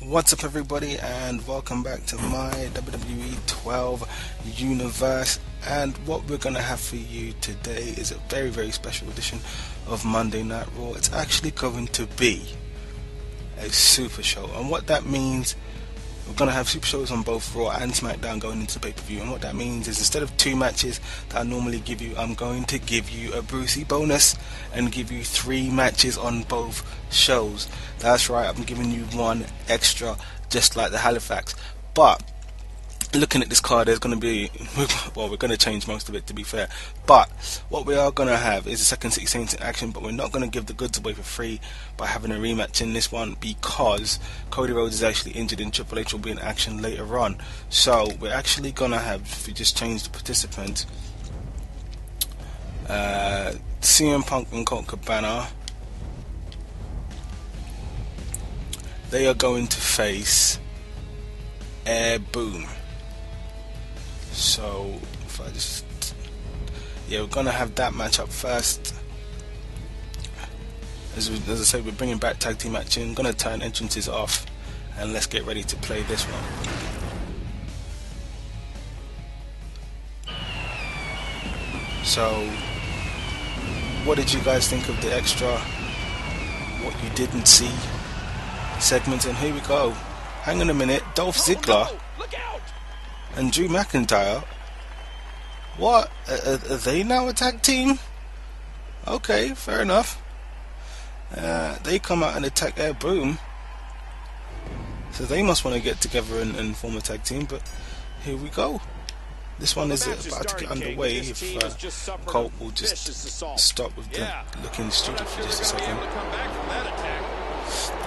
What's up, everybody, and welcome back to my WWE 12 universe. And what we're going to have for you today is a very, very special edition of Monday Night Raw. It's actually going to be a super show, and what that means, we're going to have super shows on both Raw and SmackDown going into the pay-per-view. And what that means is, instead of 2 matches that I normally give you, I'm going to give you a Brucey bonus and give you 3 matches on both shows. That's right, I'm giving you 1 extra, just like the Halifax. But looking at this card, there's going to be, well, we're going to change most of it, to be fair. But what we are going to have is a Second City Saints in action, but we're not going to give the goods away for free by having a rematch in this one, because Cody Rhodes is actually injured and Triple H will be in action later on. So we're actually going to have, if we just change the participant, CM Punk and Colt Cabana. They are going to face Air Boom. So if I just, we're gonna have that match up first. As I said, we're bringing back tag team action. Gonna turn entrances off, and let's get ready to play this one. So, what did you guys think of the extra, what you didn't see segment? And here we go. Hang on a minute, Dolph Ziggler and Drew McIntyre. What? Are they now a tag team? Okay, fair enough. They come out and attack Air Boom, so they must want to get together and form a tag team. But here we go. This one is about to get underway. If Colt will just stop with the looking stupid for just a second.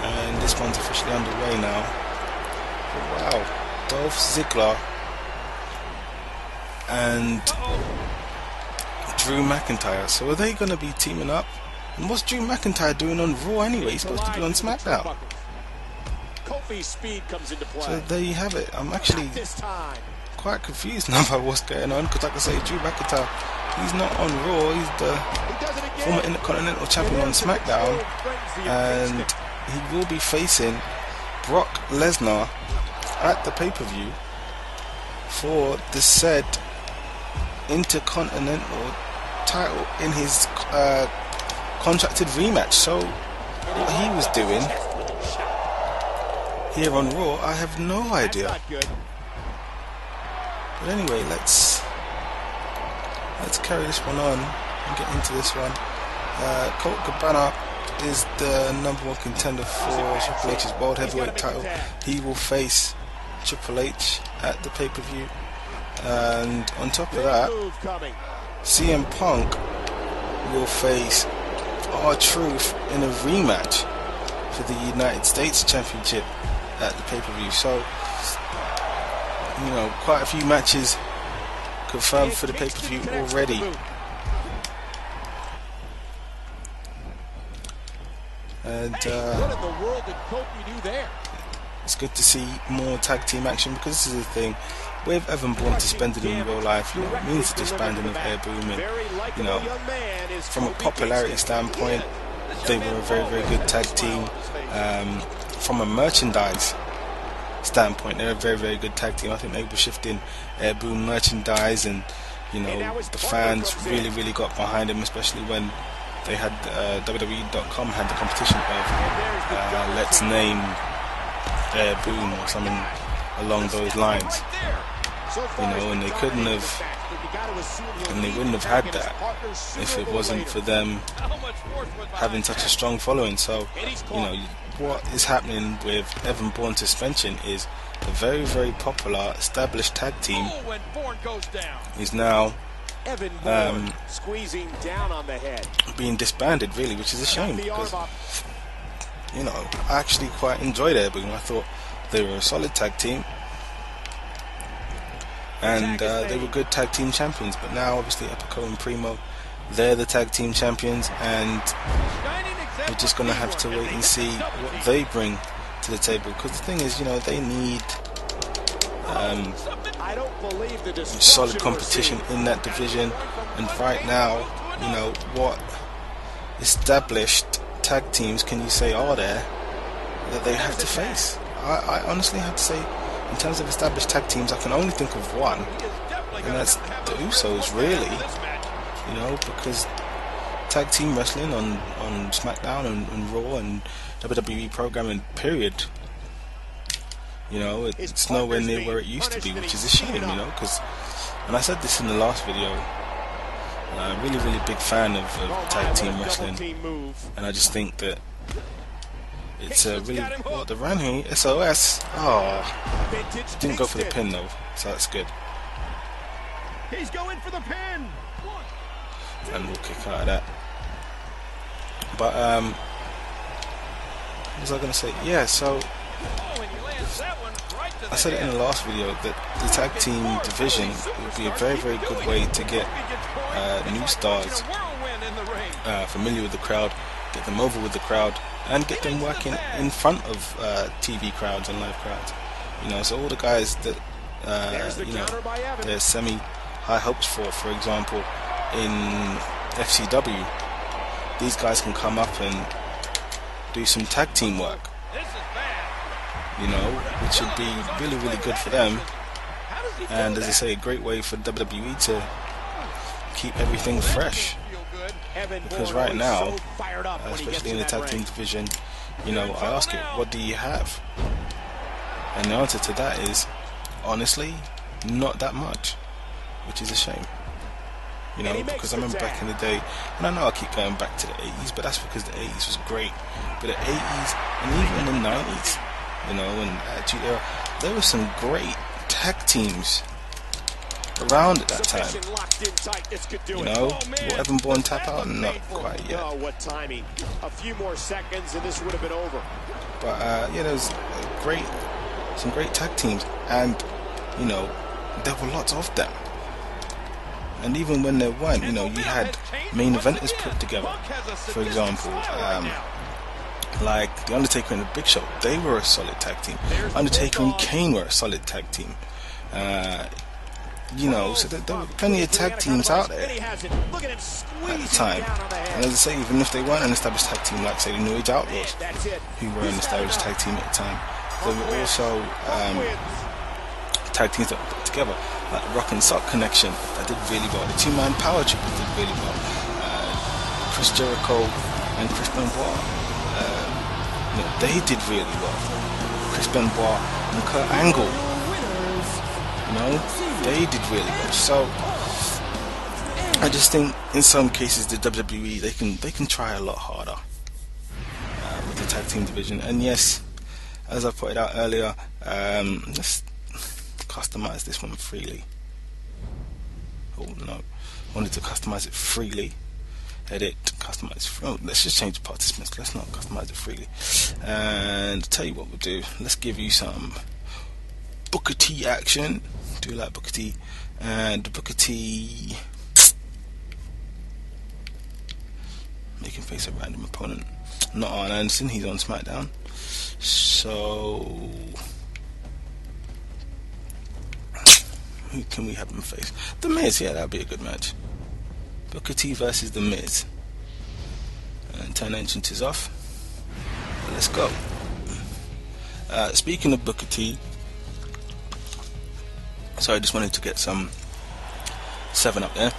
And this one's officially underway now. But wow, Dolph Ziggler and Drew McIntyre. So are they going to be teaming up? And what's Drew McIntyre doing on Raw anyway? He's supposed to be on SmackDown. So there you have it. I'm actually quite confused now by what's going on, because like I say, Drew McIntyre, he's not on Raw. He's the former Intercontinental Champion on SmackDown, and he will be facing Brock Lesnar at the pay-per-view for the said Intercontinental title in his contracted rematch. So what he was doing here on Raw, I have no idea. But anyway, let's carry this one on and get into this one. Colt Cabana is the #1 contender for Triple H's World Heavyweight title. He will face Triple H at the pay-per-view. And on top of that, CM Punk will face R-Truth in a rematch for the United States Championship at the pay-per-view. So, you know, quite a few matches confirmed for the pay-per-view already. And it's good to see more tag team action, because this is the thing. With Evan Bourne suspended in real life, you know, it means the disbanding of Air Boom, and, you know, from a popularity standpoint, they were a very, very good tag team. From a merchandise standpoint, they're a very, very good tag team. I think they were shifting Air Boom merchandise, and, you know, the fans really, really got behind them, especially when they had WWE.com had the competition of let's name Air Boom or something along those lines. You know, and they couldn't have, and they wouldn't have had that if it wasn't for them having such a strong following. So, you know, what is happening with Evan Bourne's suspension is a very, very popular established tag team is now being disbanded, really, which is a shame, because, you know, I actually quite enjoyed Air Boom. I thought they were a solid tag team, and they were good tag team champions. But now, obviously, Epico and Primo, they're the tag team champions, and we're just going to have to wait and see what they bring to the table. Because the thing is, you know, they need solid competition in that division. And right now, you know, what established tag teams can you say are there that they have to face? I honestly have to say, in terms of established tag teams, I can only think of one, and that's the Usos, really. You know, because tag team wrestling on SmackDown and Raw and WWE programming, period, you know, it's nowhere near where it used to be, which is a shame, you know, because, and I said this in the last video, really big fan of tag team wrestling, and I just think that it's really, the Randy SOS, didn't go for the pin though, so that's good. He's going for the pin, and we'll kick out of that. But what was I going to say? Yeah, so I said it in the last video that the tag team division would be a very good way to get new stars familiar with the crowd, get them over with the crowd, and get them working in front of TV crowds and live crowds. You know, so all the guys that you know, there's semi-high hopes for example, in FCW, these guys can come up and do some tag team work, you know, which would be really good for them, and as I say, a great way for WWE to keep everything fresh, because right now, especially in the tag team division, you know, I ask it, what do you have? And the answer to that is, honestly, not that much, which is a shame. You know, because I remember back in the day, and I know I keep going back to the 80s, but that's because the 80s was great. But the 80s, and even in the 90s, you know, and actually there were some great tag teams around at that time. You know, will Evan Bourne tap out? Not quite yet. A few more seconds and this would have been over. But yeah, there's some great tag teams, and you know, there were lots of them. And even when there weren't, you know, you had main eventers put together. For example, like The Undertaker and The Big Show, they were a solid tag team. Undertaker and Kane were a solid tag team. You know, so there were plenty of tag teams out there at the time. And as I say, even if they weren't an established tag team, like say the New Age Outlaws, who were an established tag team at the time, there were also tag teams that were put together, like the Rock and Sock Connection, that did really well. The Two-Man Power Trip did really well. Chris Jericho and Chris Benoit, you know, they did really well. Chris Benoit and Kurt Angle, you know, they did really well. So I just think in some cases the WWE, they can try a lot harder with the tag team division. And yes, as I pointed out earlier, let's customize this one freely. Oh no, I wanted to customize it freely. Edit, customize. Oh, let's just change the participants. Let's not customize it freely. And tell you what we'll do. Let's give you some Booker T action. Do you like Booker T? And Booker T making face a random opponent. Not Arn Anderson. He's on SmackDown. So who can we have him face? The Miz, yeah, that'd be a good match. Booker T versus The Miz. And turn entrances off. Let's go. Speaking of Booker T, so I just wanted to get some 7-Up there.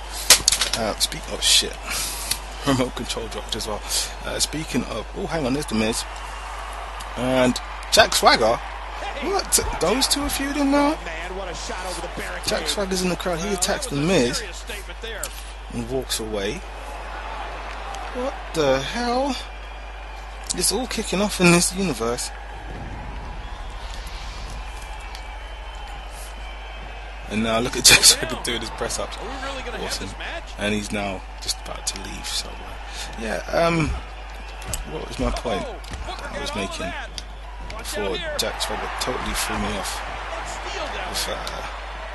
Oh shit. Remote control dropped as well. Speaking of, oh hang on, there's The Miz. And Jack Swagger. What? Those two are feuding now? Jack Swagger's in the crowd. He attacks The Miz and walks away. What the hell? It's all kicking off in this universe. And now look at Jack Swagger doing his press ups. Awesome. And he's now just about to leave. So yeah. What was my point that I was making before Jack Swagger totally threw me off with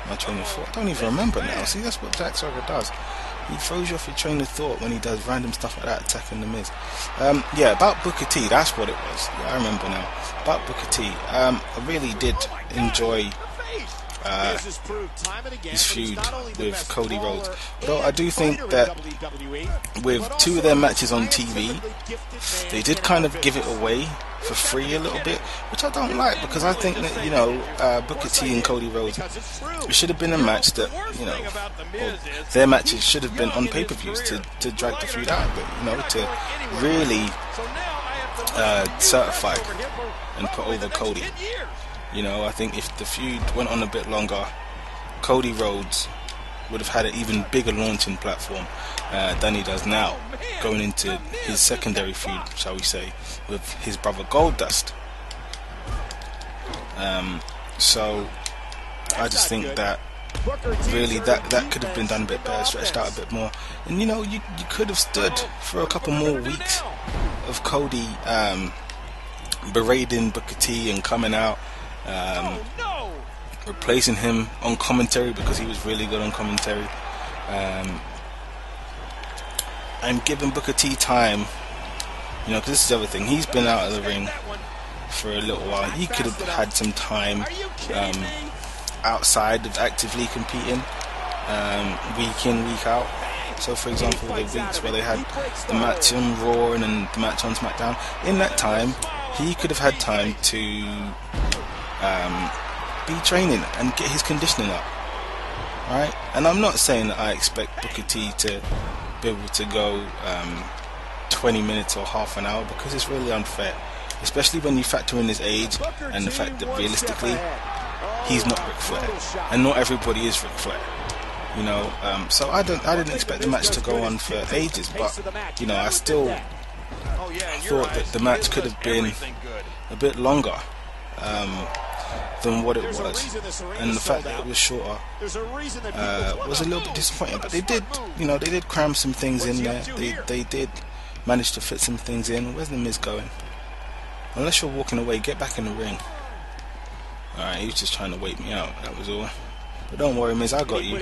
my train of thought? I don't even remember now. See, that's what Jack Swagger does. He throws you off your train of thought when he does random stuff like that, attacking The Miz. Yeah, about Booker T, that's what it was. Yeah, I remember now. About Booker T, I really did enjoy his feud with Cody Rhodes. Although I do think that with 2 of their matches on TV, they did kind of give it away for free a little bit, which I don't like, because I think that, you know, Booker T and Cody Rhodes, it should have been a match that, you know, or their matches should have been on pay-per-views to drag the feud out, but, you know, to really certify and put over Cody. You know, I think if the feud went on a bit longer, Cody Rhodes would have had an even bigger launching platform than he does now, going into his secondary feud, shall we say, with his brother Goldust. So I just think that really that could have been done a bit better, stretched out a bit more, and you know, you could have stood for a couple more weeks of Cody berating Booker T and coming out, replacing him on commentary, because he was really good on commentary, and giving Booker T time, you know, because this is the other thing, he's been out of the ring for a little while. He could have had some time outside of actively competing, week in, week out. So for example, the weeks where they had the match on Raw and then the match on SmackDown, in that time he could have had time to be training and get his conditioning up, right? And I'm not saying that I expect Booker T to be able to go 20 minutes or half an hour, because it's really unfair, especially when you factor in his age and the fact that realistically he's not Ric Flair, and not everybody is Ric Flair, you know. So I didn't expect the match to go on for ages, but you know, I still thought that the match could have been a bit longer than what it was, and the fact that it was shorter was a little bit disappointing. But they did, you know, they did cram some things in there. They did manage to fit some things in. Where's the Miz going? Unless you're walking away, get back in the ring. Alright, he was just trying to wait me out, that was all. But don't worry, Miz, I got you.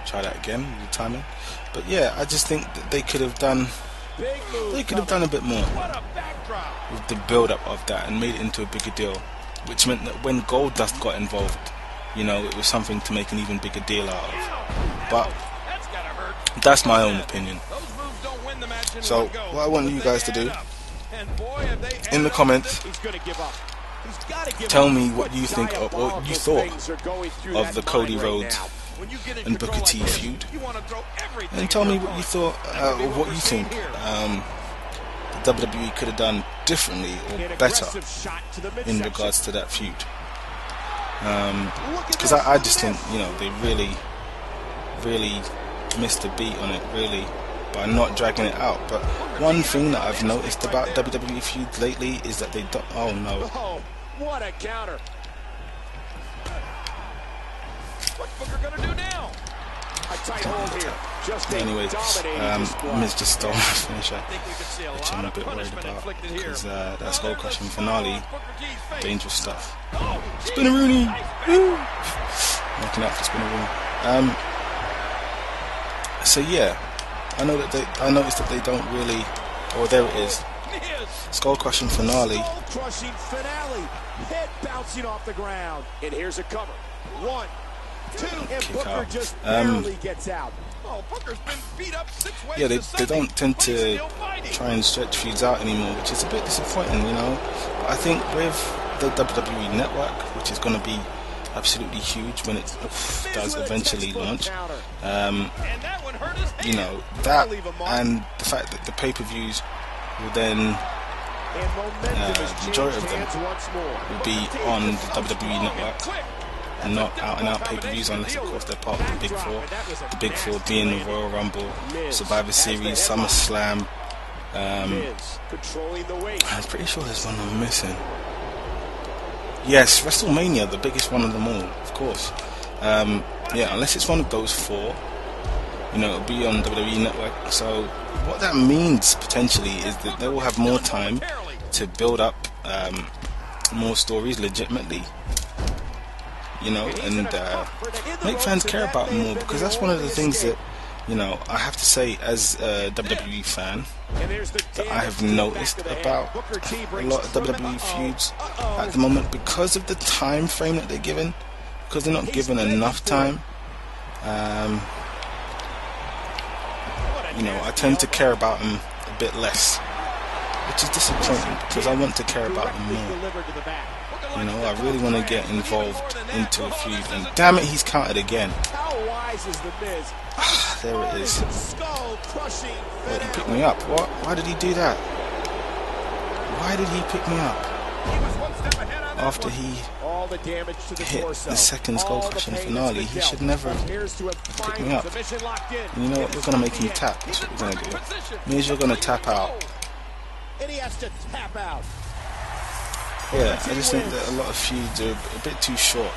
Try that again, the timing. But yeah, I just think that they could have done a bit more with the build-up of that and made it into a bigger deal, which meant that when Goldust got involved, you know, it was something to make an even bigger deal out of. But that's my own opinion. So what I want you guys to do in the comments, tell me what you think of, what you thought of the Cody Rhodes and Booker T feud, and tell me what you thought, or what you think the WWE could have done differently or better in regards to that feud. Because I just think, you know, they really missed a beat on it, really, by not dragging it out. But one thing that I've noticed about WWE feuds lately is that they don't. Oh no! What a counter! What's Booker gonna do now? A tight hold here. Anyway, Miz just stole my finisher, which I'm a bit worried about, because that skull crushing finale, dangerous stuff. Spinneroonie! Woo! Looking out for Spinneroonie. So yeah, I noticed that they don't really. Oh, there it is. Skull crushing finale. Skull crushing finale. Head bouncing off the ground. And here's a cover. 1, 2, and Booker just barely gets out. Oh, Booker's been beat up 6 ways. Yeah, they don't tend to try and stretch feuds out anymore, which is a bit disappointing, you know. But I think with the WWE Network, which is going to be absolutely huge when it does eventually launch, you know, that and the fact that the pay-per-views will then, the majority of them will be on the WWE Network and not out-and-out pay-per-views, unless of course they're part of the Big Four. The Big Four being the Royal Rumble, Survivor Series, SummerSlam. I'm pretty sure there's one I'm missing. Yes, WrestleMania, the biggest one of them all, of course. Yeah, unless it's one of those 4, you know, it'll be on WWE Network. So what that means potentially is that they will have more time to build up more stories legitimately, you know, and make fans care about them more, because that's one of the things that you know, I have to say, as a WWE fan, that I have noticed about a lot of WWE feuds at the moment, because of the time frame that they're given, because they're not given enough time. You know, I tend to care about them a bit less, which is disappointing, because I want to care about them more. You know, I really want to get involved into a feud, and damn it, he's counted again. There it is. Wait, he picked me up. What? Why did he do that? Why did he pick me up? After he hit the second skull crushing finale, he should never have picked me up. And you know what? We're going to make him tap. That's what we're going to do. Means you're going to tap out. Yeah, I just think that a lot of feuds are a bit too short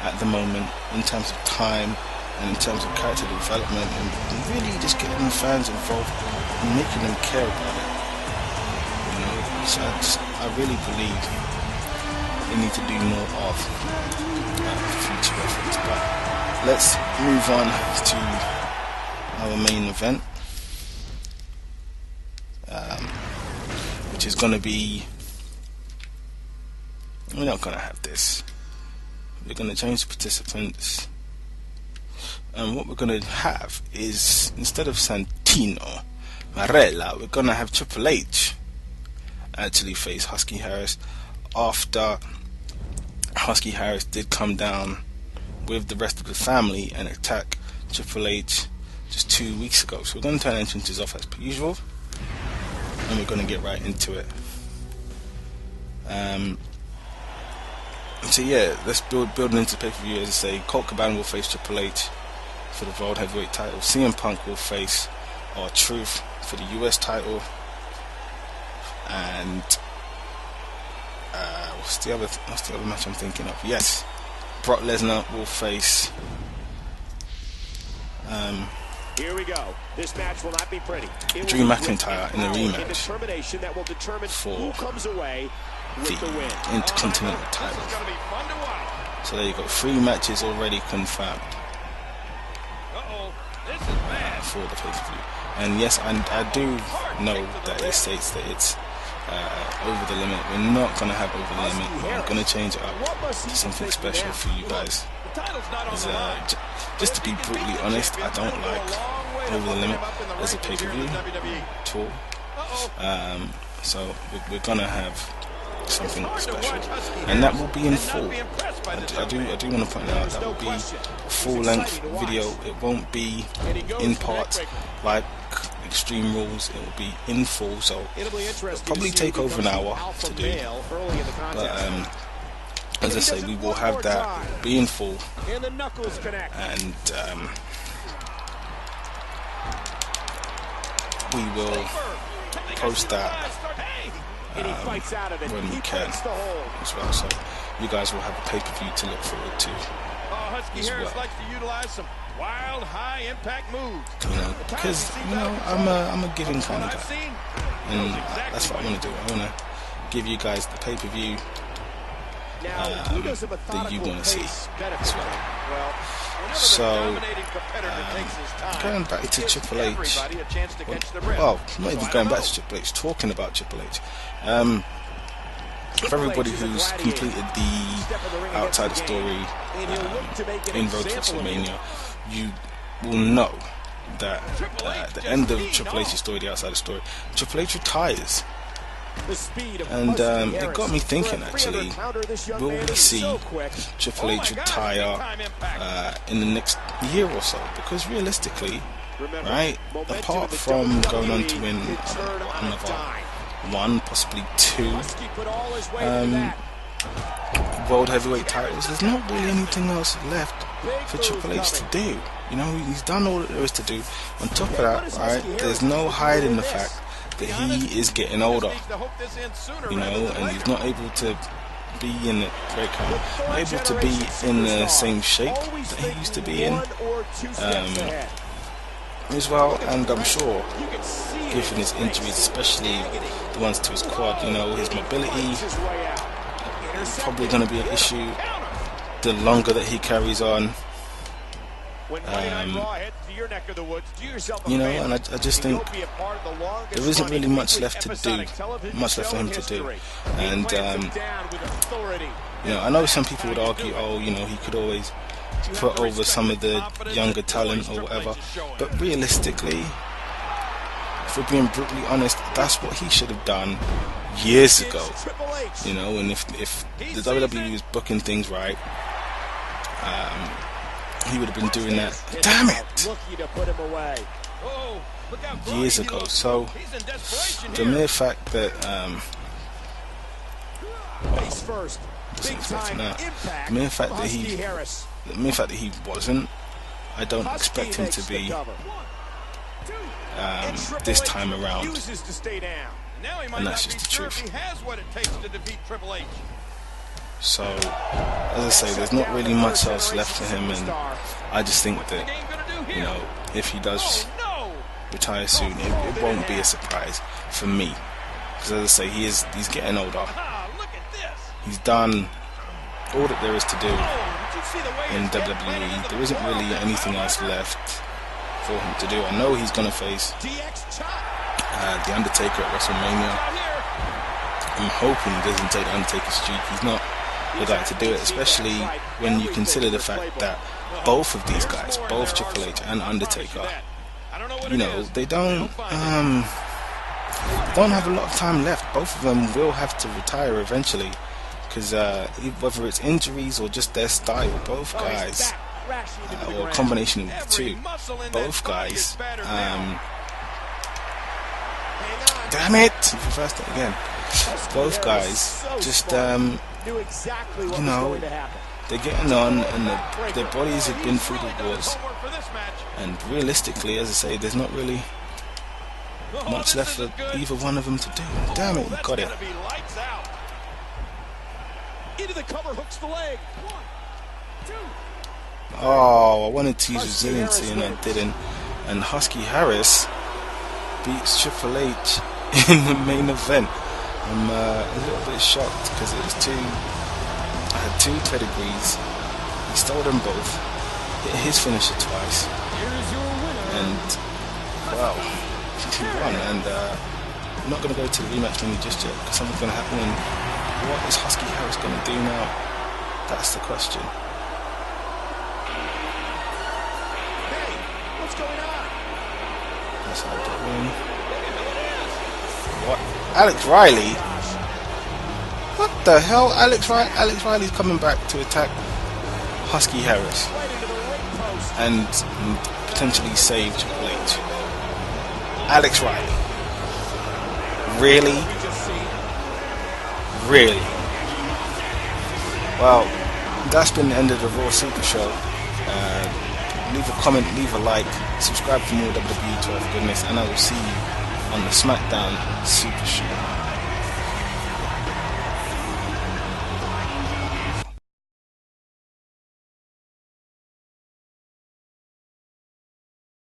at the moment in terms of time and in terms of character development, and really just getting fans involved and making them care about it. You know, so I really believe they need to do more of future reference. But let's move on to our main event, which is going to be, we're not going to have this. We're going to change the participants. And what we're going to have is, instead of Santino Marella, we're going to have Triple H actually face Husky Harris, after Husky Harris did come down with the rest of the family and attack Triple H just 2 weeks ago. So we're going to turn entrances off as per usual, and we're going to get right into it. So yeah, let's building into pay-per-view. As I say, Colt Cabana will face Triple H for the World Heavyweight title. CM Punk will face R-Truth for the US title. And what's the other match I'm thinking of? Yes, Brock Lesnar will face here we go. This match will not be pretty. Drew McIntyre in a rematch for the Intercontinental title. So there you go, 3 matches already confirmed for the pay-per-view. And yes, I do know that it states that it's over the limit. We're not going to have over the limit. We're going to change it up to something special for you guys. Just to be brutally honest, I don't like over the limit as a pay-per-view at all. So we're going to have something special, and that will be in full. I do want to point out that will be a full-length video. It won't be in parts like Extreme Rules. It will be in full, so it'll probably take over an hour to do. But as I say, we will have that be in full, and we will post that when we can as well. So you guys will have a pay-per-view to look forward to as well. Wild, high-impact moves. You know, because I'm a giving kind of guy, and that's what I want to do. I want to give you guys the pay-per-view that you want to see as well. So going back to Triple H, well, not even going back to Triple H, talking about Triple H. For everybody who's completed the Outsider story in Road to WrestleMania, you will know that at the end of Triple H's story, the Outsider story, Triple H retires. And it got me thinking, actually, will we see Triple H retire in the next year or so? Because realistically, right, apart from going on to win another 1, possibly 2 World Heavyweight titles, there's not really anything else left for Triple H to do. You know, he's done all that there is to do. On top of that, right, there's no hiding the fact that he is getting older, you know, and he's not able to be in the not able to be in the same shape that he used to be in as well. And I'm sure, given his injuries, especially the ones to his quad, you know, his mobility is probably going to be an issue the longer that he carries on. You know, and I just think there isn't really much left to do, much left for him to do. And you know, I know some people would argue, oh, you know, he could always put over some of the younger talent or whatever, but realistically, if we're being brutally honest, that's what he should have done years ago. You know, and if the WWE was booking things right, he would have been doing that. Damn it! Years ago. So the mere fact that the mere fact that he wasn't, I don't expect him to be this time around, and that's just the truth. So, as I say, there's not really much else left for him, and I just think that, you know, if he does retire soon, it won't be a surprise for me, because as I say, he's getting older. He's done all that there is to do in WWE. There isn't really anything else left for him to do. I know he's going to face The Undertaker at WrestleMania. I'm hoping he doesn't take The Undertaker's streak. He's not the guy to do it, especially when you consider the fact that both of these guys, both Triple H and Undertaker, you know, they don't have a lot of time left. Both of them will have to retire eventually, because whether it's injuries or just their style, both guys, or a combination of the two, both guys, damn it, reversed it again. Both guys just, you know, they're getting on, and their bodies have been through the wars, and realistically, as I say, there's not really much left for either one of them to do. Damn it, you got it. Oh, I wanted to use resiliency and I didn't. And Husky Harris beats Triple H in the main event. I'm a little bit shocked, because it was I had two pedigrees. He stole them both, hit his finisher twice, and wow, he won. And I'm not going to go to the rematch menu just yet, because something's going to happen. And what is Husky Harris going to do now? That's the question. Hey, what's going on? That's how I win. What? Alex Riley? What the hell? Alex Riley's coming back to attack Husky Harris and potentially save Triple H. Alex Riley? Really? Really? Well, that's been the end of the Raw Super Show. Leave a comment, leave a like, subscribe for more WWE 12 goodness, and I will see you on the SmackDown Super Show.